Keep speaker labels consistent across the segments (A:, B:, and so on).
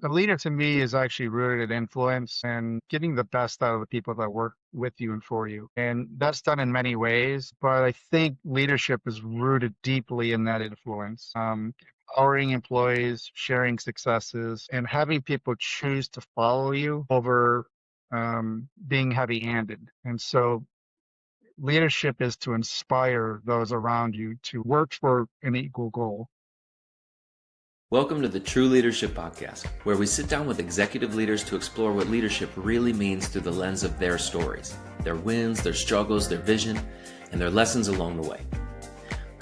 A: A leader to me is actually rooted in influence and getting the best out of the people that work with you and for you. And that's done in many ways, but I think leadership is rooted deeply in that influence. Empowering employees, sharing successes, and having people choose to follow you over being heavy-handed. And so leadership is to inspire those around you to work for an equal goal.
B: Welcome to the True Leadership Podcast, where we sit down with executive leaders to explore what leadership really means through the lens of their stories, their wins, their struggles, their vision, and their lessons along the way.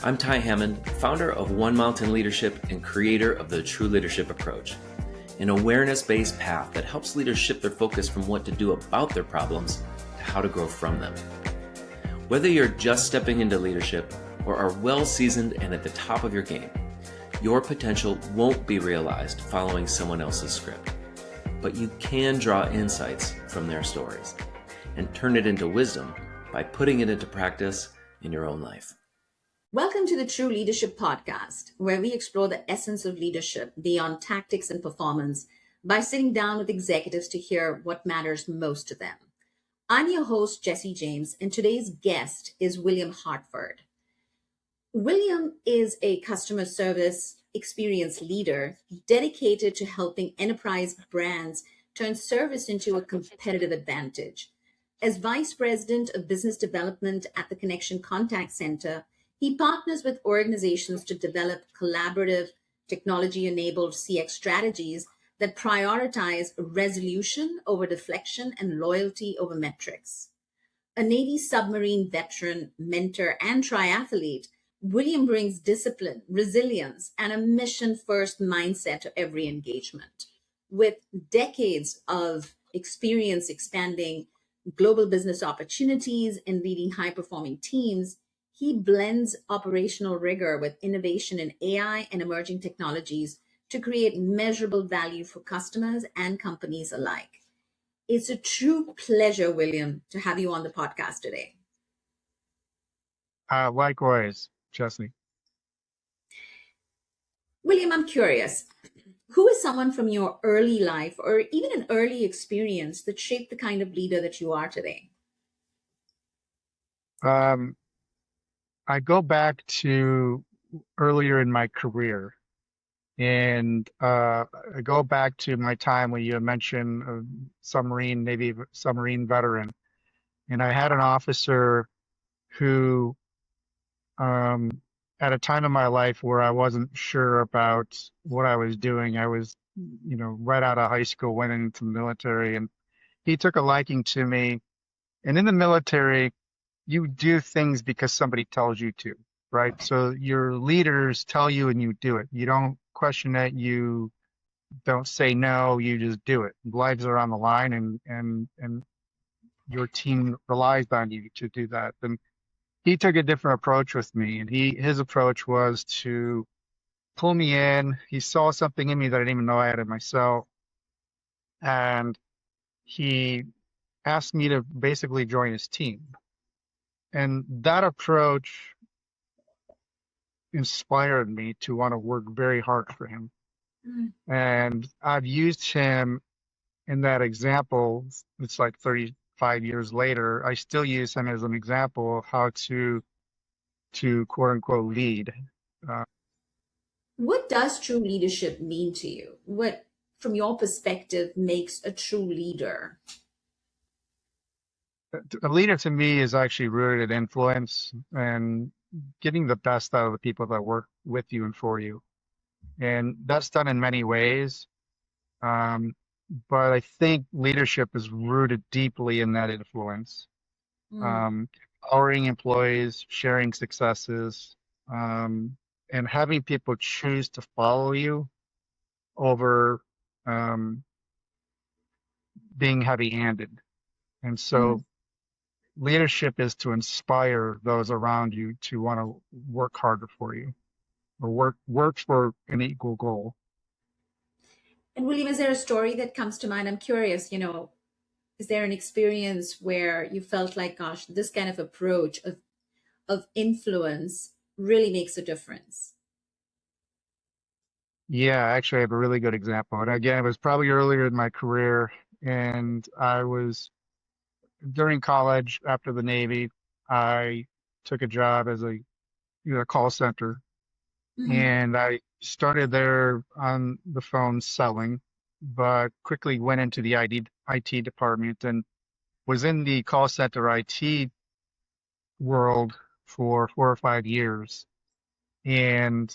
B: I'm Ty Hammond, founder of One Mountain Leadership and creator of the True Leadership Approach, an awareness-based path that helps leaders shift their focus from what to do about their problems to how to grow from them. Whether you're just stepping into leadership or are well-seasoned and at the top of your game, your potential won't be realized following someone else's script, but you can draw insights from their stories and turn it into wisdom by putting it into practice in your own life.
C: Welcome to the True Leadership Podcast, where we explore the essence of leadership beyond tactics and performance by sitting down with executives to hear what matters most to them. I'm your host, Jessy James, and today's guest is William Hartford. William is a customer service experience leader dedicated to helping enterprise brands turn service into a competitive advantage. As Vice President of Business Development at the Connection Contact Center, he partners with organizations to develop collaborative, technology-enabled CX strategies that prioritize resolution over deflection and loyalty over metrics. A Navy submarine veteran, mentor, and triathlete, William brings discipline, resilience, and a mission-first mindset to every engagement. With decades of experience expanding global business opportunities and leading high-performing teams, he blends operational rigor with innovation in AI and emerging technologies to create measurable value for customers and companies alike. It's a true pleasure, William, to have you on the podcast today.
A: Likewise, Jesse.
C: William, I'm curious, who is someone from your early life or even an early experience that shaped the kind of leader that you are today?
A: I go back to earlier in my career, and I go back to my time when you mentioned a submarine, Navy submarine veteran, and I had an officer who, at a time in my life where I wasn't sure about what I was doing, I was, right out of high school, went into the military, and he took a liking to me. And in the military, you do things because somebody tells you to, right? So your leaders tell you and you do it. You don't question it. You don't say no. You just do it. Lives are on the line, and your team relies on you to do that. And he took a different approach with me, and his approach was to pull me in. He saw something in me that I didn't even know I had in myself, and he asked me to basically join his team. And that approach inspired me to want to work very hard for him. And I've used him in that example. It's like 35 years later. I still use him as an example of how to quote unquote lead.
C: What does true leadership mean to you? What, from your perspective, makes a true leader?
A: A leader to me is actually rooted in influence and getting the best out of the people that work with you and for you. And that's done in many ways. But I think leadership is rooted deeply in that influence. Empowering employees, sharing successes, and having people choose to follow you over being heavy-handed. And so leadership is to inspire those around you to want to work harder for you or work for an equal goal.
C: And William, is there a story that comes to mind? I'm curious, is there an experience where you felt like, gosh, this kind of approach of influence really makes a difference?
A: Yeah, actually, I have a really good example. And again, it was probably earlier in my career, and I was during college after the Navy, I took a job as a call center,
C: Mm-hmm.
A: and I started there on the phone selling, but quickly went into the IT department and was in the call center IT world for 4 or 5 years. And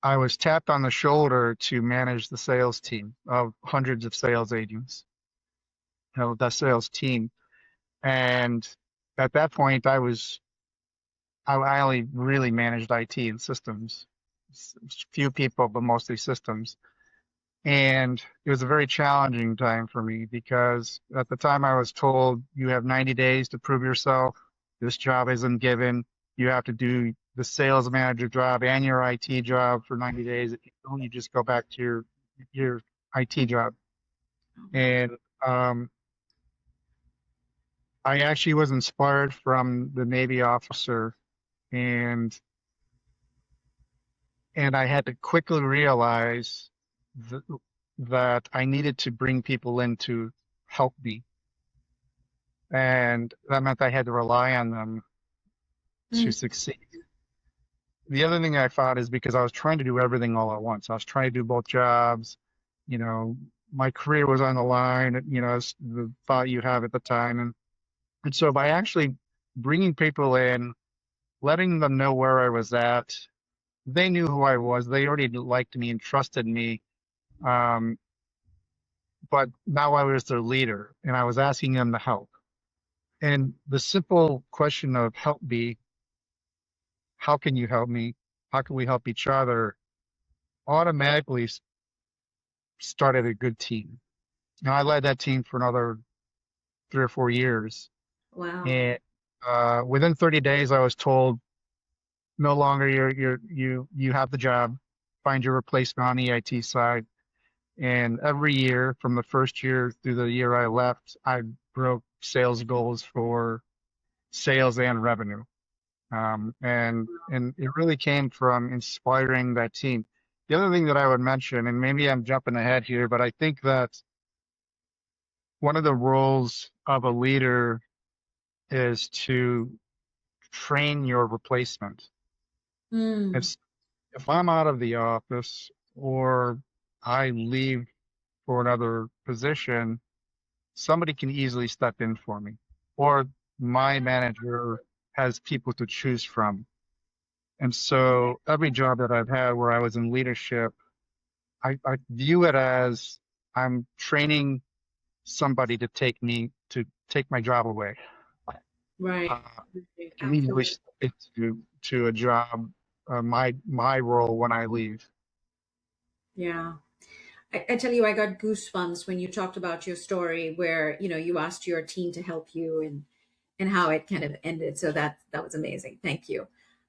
A: I was tapped on the shoulder to manage the sales team of hundreds of sales agents, that sales team. And at that point, I only really managed IT and systems, few people, but mostly systems. And it was a very challenging time for me because at the time I was told you have 90 days to prove yourself. This job isn't given. You have to do the sales manager job and your IT job for 90 days. If you don't, you just go back to your IT job. And um, I actually was inspired from the Navy officer, and I had to quickly realize th that I needed to bring people in to help me, and that meant I had to rely on them to
C: Mm.
A: succeed. The other thing I found is because I was trying to do everything all at once. I was trying to do both jobs. You know, my career was on the line. It's the thought you have at the time, and so by actually bringing people in, letting them know where I was at, they knew who I was. They already liked me and trusted me. Um, but now I was their leader and I was asking them to help. And the simple question of help me, how can you help me? How can we help each other? Automatically started a good team. Now I led that team for another 3 or 4 years.
C: Wow.
A: And within 30 days, I was told no longer you have the job, find your replacement on the IT side. And every year, from the first year through the year I left, I broke sales goals for sales and revenue. And it really came from inspiring that team. The other thing that I would mention, and maybe I'm jumping ahead here, but I think that one of the roles of a leader is to train your replacement.
C: Mm.
A: If if I'm out of the office or I leave for another position, somebody can easily step in for me, or my manager has people to choose from. And so every job that I've had where I was in leadership, I view it as I'm training somebody to take my job away,
C: Right.
A: uh,
C: Right.
A: to easily
C: Absolutely.
A: step into a job, my role when I leave.
C: Yeah. I tell you, I got goosebumps when you talked about your story where, you asked your team to help you and how it kind of ended. So that was amazing. Thank you.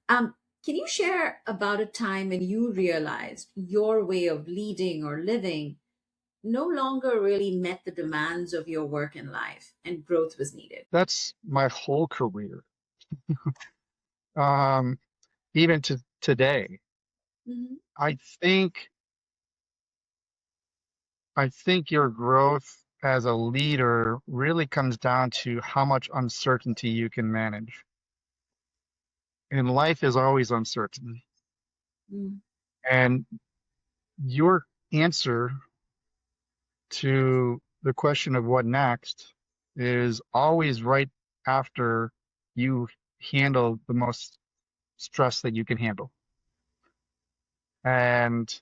C: Um, can you share about a time when you realized your way of leading or living no longer really met the demands of your work and life and growth was needed?
A: That's my whole career. Um, Even to today,
C: Hmm.
A: I think I think your growth as a leader really comes down to how much uncertainty you can manage. And life is always uncertain.
C: Mm.
A: And your answer to the question of what next is always right after you handle the most stress that you can handle. And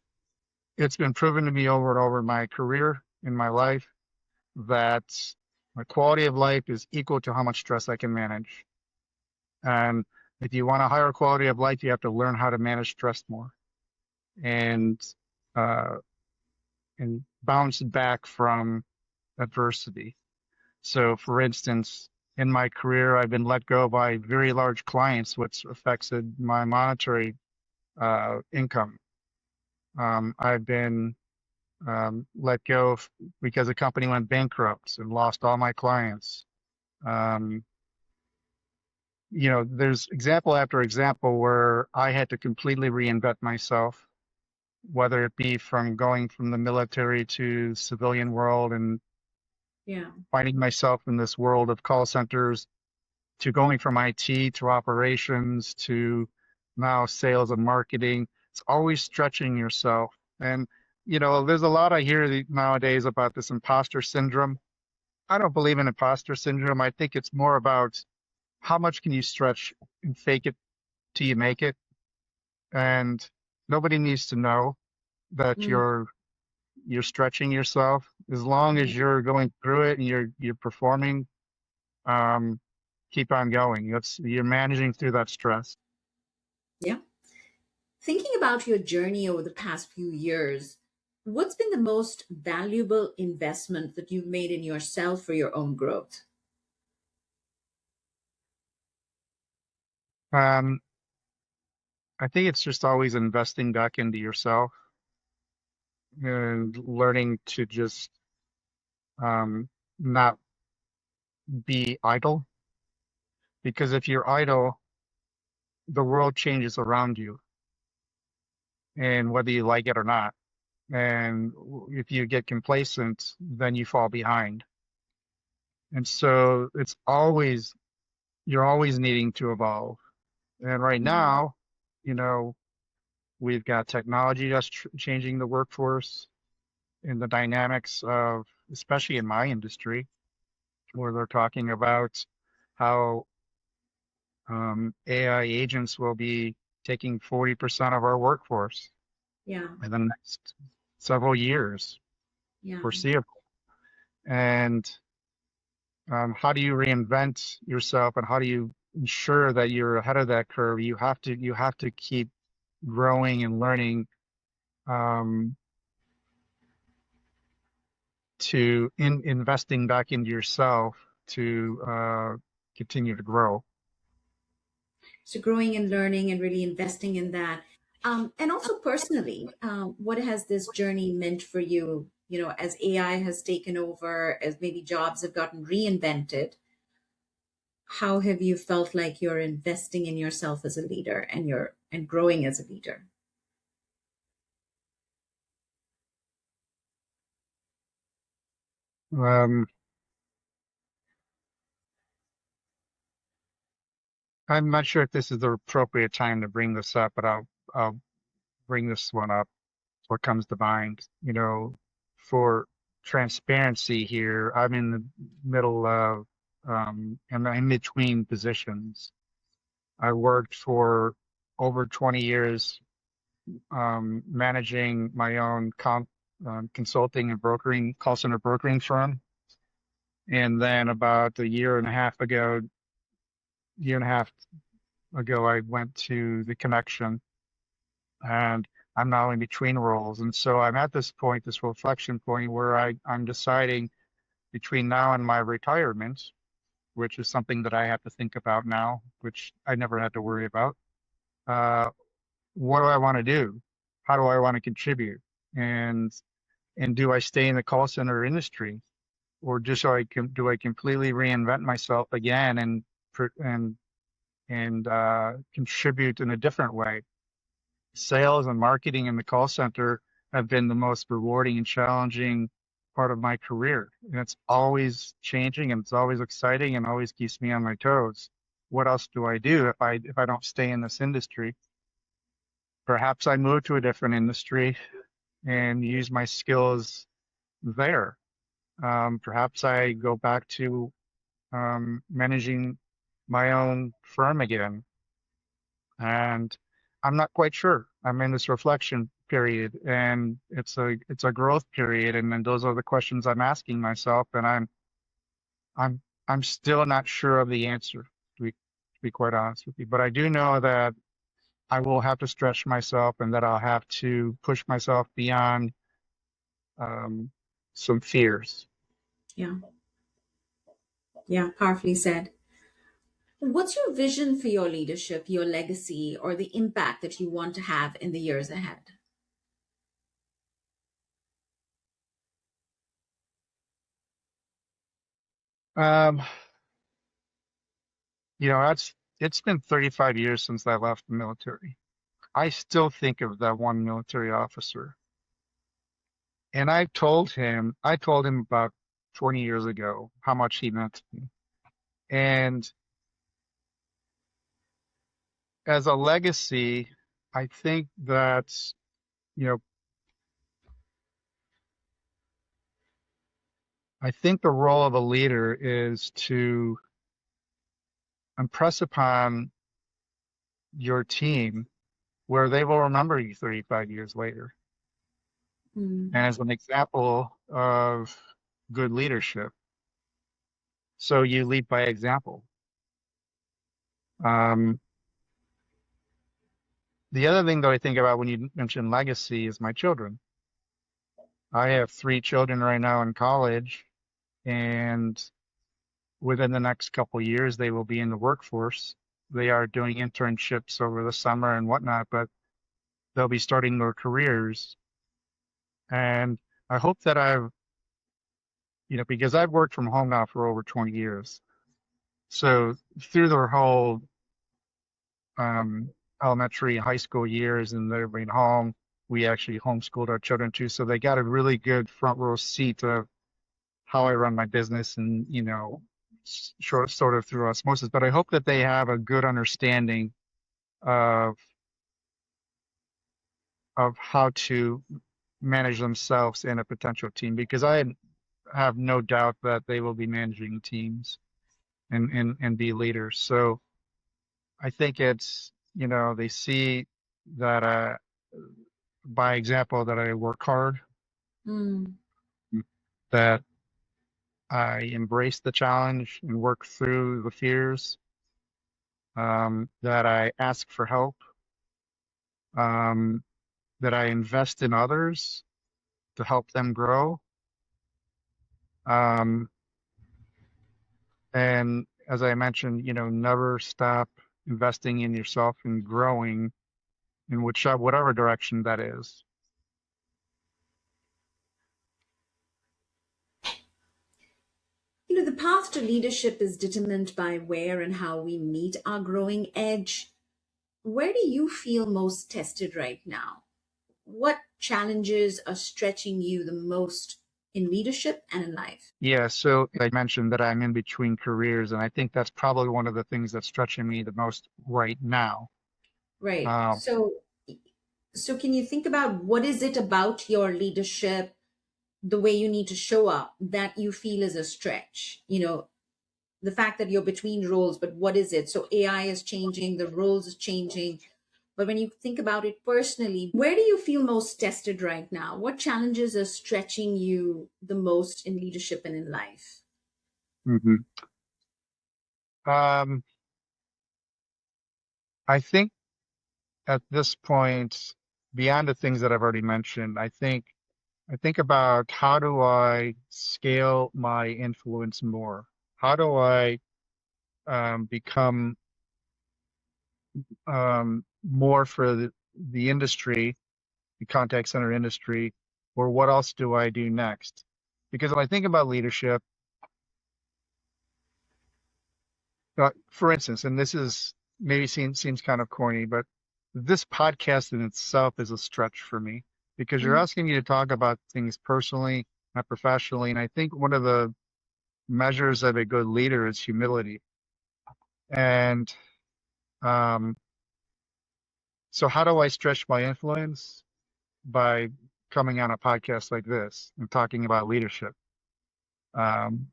A: it's been proven to me over and over in my career, in my life, that my quality of life is equal to how much stress I can manage. And if you want a higher quality of life, you have to learn how to manage stress more and uh, bounce back from adversity. So, for instance, in my career, I've been let go by very large clients, which affected my monetary income. I've been let go because the company went bankrupt and lost all my clients. Um, there's example after example where I had to completely reinvent myself. whether it be from going from the military to civilian world and
C: Yeah.
A: finding myself in this world of call centers to going from IT to operations to now sales and marketing. It's always stretching yourself. And, there's a lot I hear nowadays about this imposter syndrome. I don't believe in imposter syndrome. I think it's more about how much can you stretch and fake it till you make it. And nobody needs to know that
C: Mm.
A: you're stretching yourself. As long as you're going through it and you're performing, um, keep on going. You're managing through that stress.
C: Yeah. Thinking about your journey over the past few years, what's been the most valuable investment that you've made in yourself for your own growth?
A: Um, I think it's just always investing back into yourself and learning to just um, not be idle. Because if you're idle, the world changes around you, and whether you like it or not. And if you get complacent, then you fall behind. And so you're always needing to evolve. And right
C: Mhm.
A: now, you know, we've got technology that's changing the workforce and the dynamics of, especially in my industry, where they're talking about how AI agents will be taking 40% of our workforce
C: Yeah.
A: in the next several years,
C: Yeah.
A: foreseeable. And how do you reinvent yourself, and how do you ensure that you're ahead of that curve? You have to keep growing and learning, um, to investing back into yourself to continue to grow.
C: So growing and learning and really investing in that. And also personally, what has this journey meant for you? As AI has taken over, as maybe jobs have gotten reinvented, how have you felt like you're investing in yourself as a leader and growing as a leader?
A: Um, I'm not sure if this is the appropriate time to bring this up, but I'll bring this one up. What comes to mind, for transparency here, I'm in the middle of, I'm in between positions. I worked for over 20 years, managing my own consulting and brokering, call center brokering firm. And then about a year and a half ago, I went to the connection, and I'm now in between roles. And so I'm at this point, this reflection point, where I'm deciding between now and my retirement, which is something that I have to think about now, which I never had to worry about. Uh, what do I want to do? How do I want to contribute? And and do I stay in the call center industry, or just do I completely reinvent myself again and contribute in a different way? Sales and marketing in the call center have been the most rewarding and challenging part of my career. And it's always changing, and it's always exciting, and always keeps me on my toes. What else do I do if I don't stay in this industry? Perhaps I move to a different industry and use my skills there. Perhaps I go back to managing my own firm again. And I'm not quite sure. I'm in this reflection period, and it's a growth period, and then those are the questions I'm asking myself, and I'm still not sure of the answer, to be quite honest with you. But I do know that I will have to stretch myself, and that I'll have to push myself beyond um, some fears.
C: Yeah. Yeah. Powerfully said. What's your vision for your leadership, your legacy, or the impact that you want to have in the years ahead?
A: Um, it's been 35 years since I left the military. I still think of that one military officer. And I told him about 20 years ago how much he meant to me. And as a legacy, I think that, you know, I think the role of a leader is to impress upon your team where they will remember you 35 years later.
C: Mm.
A: And as an example of good leadership. So you lead by example. Um, the other thing that I think about when you mention legacy is my children. I have 3 children right now in college, and within the next couple of years, they will be in the workforce. They are doing internships over the summer and whatnot, but they'll be starting their careers. And I hope that because I've worked from home now for over 20 years. So through their whole um, elementary and high school years and they're being home, we actually homeschooled our children too. So they got a really good front row seat of how I run my business and, sort of through osmosis. But I hope that they have a good understanding of how to manage themselves in a potential team because I have no doubt that they will be managing teams and be leaders. So I think it's, they see that by example that I work hard,
C: Mm.
A: that I embrace the challenge and work through the fears, that I ask for help, um, that I invest in others to help them grow. Um, and as I mentioned, never stop investing in yourself and growing in whatever direction that is.
C: The path to leadership is determined by where and how we meet our growing edge. Where do you feel most tested right now? What challenges are stretching you the most in leadership and in life?
A: Yeah, so I mentioned that I'm in between careers, and I think that's probably one of the things that's stretching me the most right now.
C: Right.
A: Um,
C: So can you think about what is it about your leadership, the way you need to show up that you feel is a stretch? The fact that you're between roles, but what is it? So AI is changing, the roles is changing. But when you think about it personally, where do you feel most tested right now? What challenges are stretching you the most in leadership and in life?
A: mhm. Um, I think at this point, beyond the things that I've already mentioned, I think about how do I scale my influence more? How do I become more for the industry, the contact center industry, or what else do I do next? Because when I think about leadership, for instance, and this is maybe seems kind of corny, but this podcast in itself is a stretch for me because you're
C: Mm.
A: asking me to talk about things personally, not professionally, and I think one of the measures of a good leader is humility. And um, so, how do I stretch my influence? By coming on a podcast like this and talking about leadership. Um,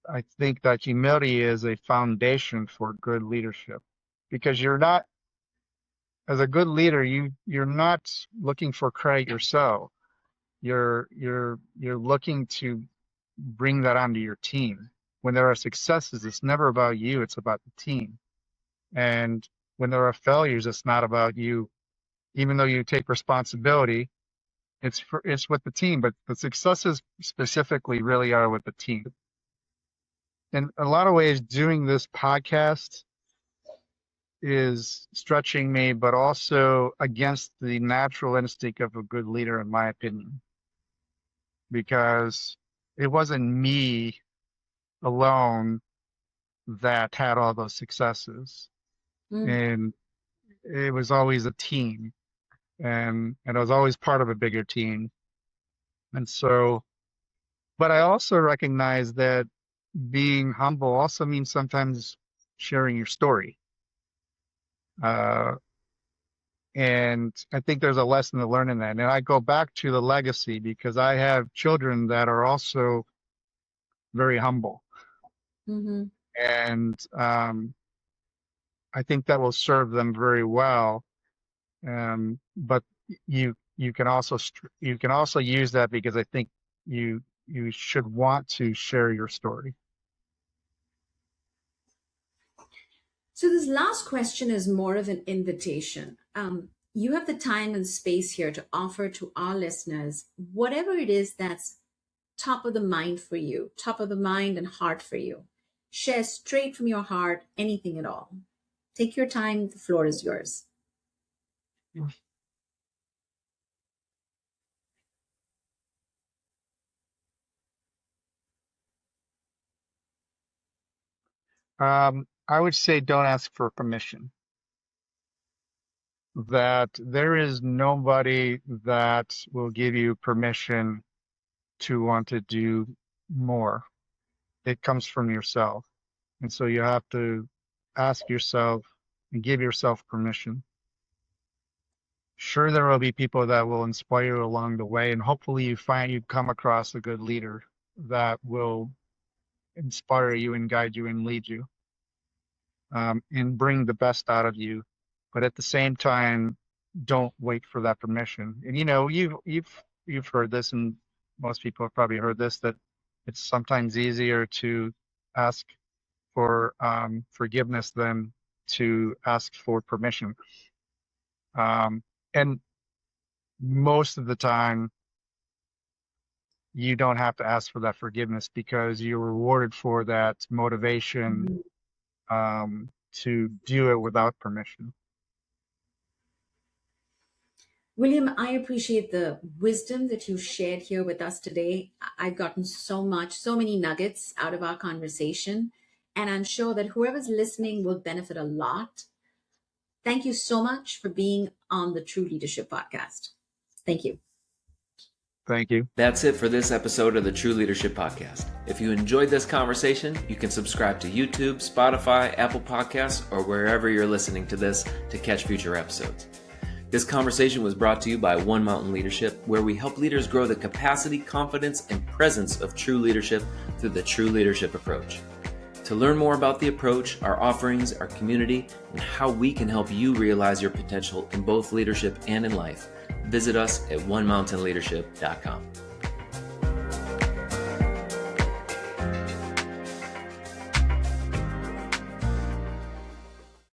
A: I think that humility is a foundation for good leadership because you're not, as a good leader, you're not looking for credit yourself. You're looking to bring that onto your team. When there are successes, it's never about you, it's about the team. And when there are failures, it's not about you, even though you take responsibility. It's with the team, but the successes specifically really are with the team. In a lot of ways, doing this podcast is stretching me, but also against the natural instinct of a good leader, in my opinion, because it wasn't me alone that had all those successes.
C: Mm.
A: And it was always a team, and I was always part of a bigger team. And so, but I also recognize that being humble also means sometimes sharing your story. Uh, and I think there's a lesson to learn in that. And I go back to the legacy because I have children that are also very humble.
C: Mm-hmm.
A: And I think that will serve them very well. But you can also you can also use that because I think you should want to share your story.
C: So, this last question is more of an invitation. You have the time and space here to offer to our listeners whatever it is that's top of the mind for you, top of the mind and heart for you. Share straight from your heart anything at all. Take your time, the floor is yours.
A: I would say don't ask for permission. That there is nobody that will give you permission to want to do more. It comes from yourself. And so you have to ask yourself and give yourself permission. Sure, there will be people that will inspire you along the way, and hopefully you come across a good leader that will inspire you and guide you and lead you, and bring the best out of you. But at the same time, don't wait for that permission. And you've heard this, and most people have probably heard this, that it's sometimes easier to ask for forgiveness than to ask for permission. And most of the time, you don't have to ask for that forgiveness because you're rewarded for that motivation to do it without permission.
C: William, I appreciate the wisdom that you shared here with us today. I've gotten so many nuggets out of our conversation, and I'm sure that whoever's listening will benefit a lot. Thank you so much for being on the True Leadership Podcast. Thank you.
A: Thank you.
B: That's it for this episode of the True Leadership Podcast. If you enjoyed this conversation, you can subscribe to YouTube, Spotify, Apple Podcasts, or wherever you're listening to this to catch future episodes. This conversation was brought to you by One Mountain Leadership, where we help leaders grow the capacity, confidence, and presence of true leadership through the True Leadership approach. To learn more about the approach, our offerings, our community, and how we can help you realize your potential in both leadership and in life, visit us at onemountainleadership.com.